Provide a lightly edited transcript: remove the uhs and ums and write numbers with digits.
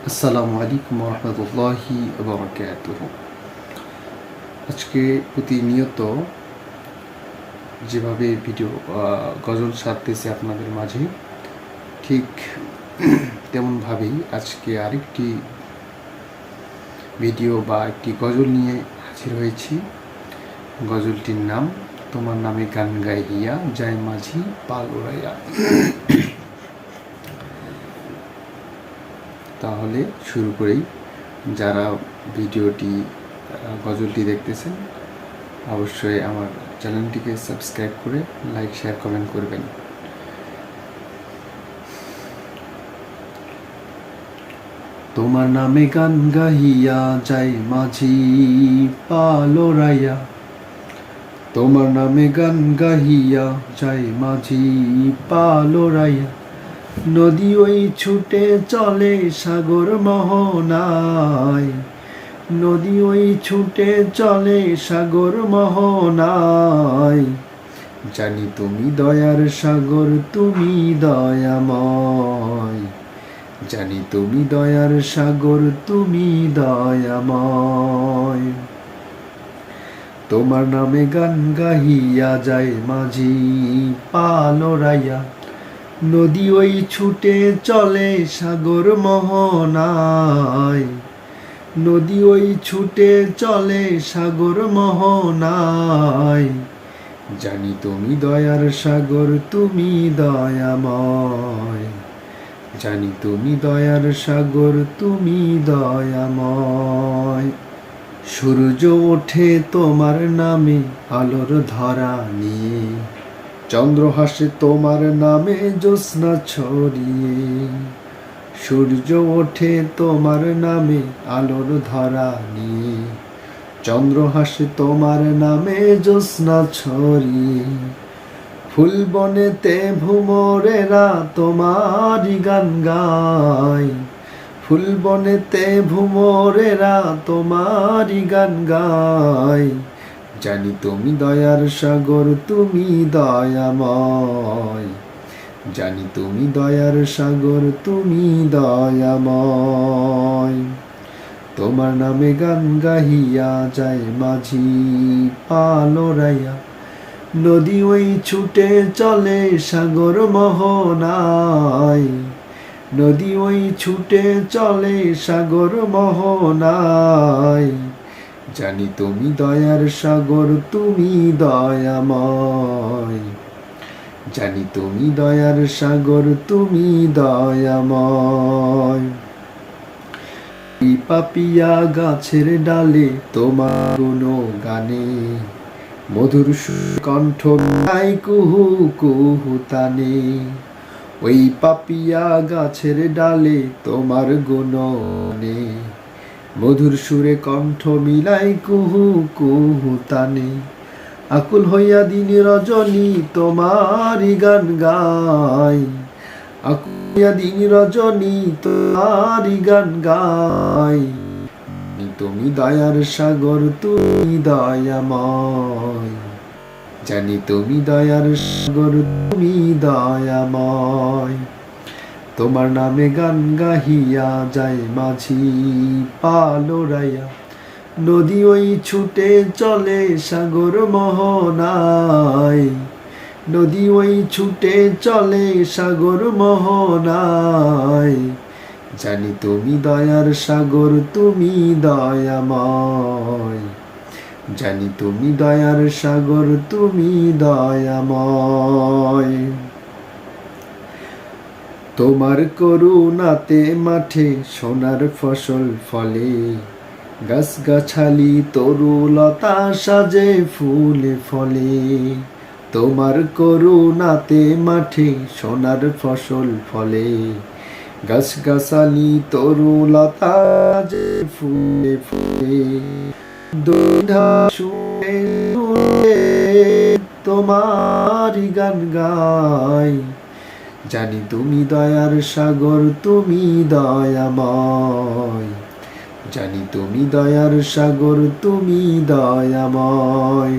আসসালামু আলাইকুম রহমতুল্লাহি বারাকাতুহু। আজকে প্রতিনিয়ত যেভাবে ভিডিও গজল সারতেছে আপনাদের মাঝে, ঠিক তেমনভাবেই আজকে আরেকটি ভিডিও বা একটি গজল নিয়ে হাজির হয়েছি। গজলটির নাম তোমার নামে গান গাইয়া যায় মাঝি পাল উড়াইয়া। তাহলে শুরু করেই। যারা ভিডিওটি গজলটি দেখতেছেন অবশ্যই আমার চ্যানেলটিকে সাবস্ক্রাইব করে লাইক শেয়ার কমেন্ট করবেন। তোমার নামে গান গাহিয়া যায় মাঝি পাল উড়াইয়া, তোমার নামে গান গাহিয়া যায় মাঝি পাল উড়াইয়া। নদী ওই ছুটে চলে সাগর মোহনায়, নদী ওই ছুটে চলে সাগর মোহনায়। জানি তুমি দয়ার সাগর, তুমি দয়াময়। জানি তুমি দয়ার সাগর, তুমি দয়াময়। তোমার নামে গান গাহিয়া যায় মাঝি পাল উড়াইয়া, নদী ওই ছুটে চলে সাগর মোহনায়, নদী ওই ছুটে চলে সাগর মোহনায়। জানি তুমি দয়ার সাগর, তুমি দয়াময়। জানি তুমি দয়ার সাগর, তুমি দয়াময়। সূর্য ওঠে তোমার নামে আলোর ধরা নিয়ে, চন্দ্র হাসে তোমার নামে জ্যোৎস্না ছড়িয়ে। সূর্য ওঠে তোমার নামে আলোর ধরা নিয়ে, চন্দ্র হাসে তোমার নামে জ্যোৎস্না ছড়িয়ে। ফুল বনেতে ভ্রমরেরা তোমারই গান গায়, ফুল বনেতে ভ্রমরেরা তোমারই গান গায়। জানি তুমি দয়ার সাগর, তুমি দয়াময়। জানি তুমি দয়ার সাগর, তুমি দয়াময়। তোমার নামে গান গাহিয়া যায় মাঝি পাল উড়াইয়া, নদী ওই ছুটে চলে সাগর মোহনায়, নদী ওই ছুটে চলে সাগর মোহনায়। জানি তুমি দয়ার সাগর, তুমি দয়াময়। জানি তুমি দয়ার সাগর, তুমি দয়াময়। পাপিয়া গাছের ডালে তোমার কোনো গানে, মধুর কণ্ঠ গায় কুহু কুহু তানে। ওই পাপিয়া গাছের ডালে তোমার গুণগানে, মধুর সুরে কণ্ঠ মিলাই কুহু কুহু তানে। আকুল হইয়া দিন রজনী তোমারই গান গায়, আকুল হইয়া দিন রজনী তোমারই গান গায়। তুমি দয়ার সাগর, তুমি দয়াময়। জানি তুমি দয়ার সাগর, তুমি দয়াময়। তোমার নামে গান গাহিয়া যায় মাঝি পাল উড়াইয়া, নদী ওই ছুটে চলে সাগর মোহনায়, নদী ওই ছুটে চলে সাগর মোহনায়। জানি তুমি দয়ার সাগর, তুমি দয়াময়। জানি তুমি দয়ার সাগর, তুমি দয়াময়। তোমার করুণাতে মাঠে সোনার ফসল ফলে, গাছ গাছালি তরুলতা সাজে ফুলে ফলে। তোমার করুণাতে মাঠে সোনার ফসল ফলে, গাছ গাছালি তরুলতা সাজে ফুলে ফুলে। দুধা শুনে শুনে তোমারই গান গায়, জানি তুমি দয়ার সাগর, তুমি দয়াময়। জানি তুমি দয়ার সাগর, তুমি দয়াময়।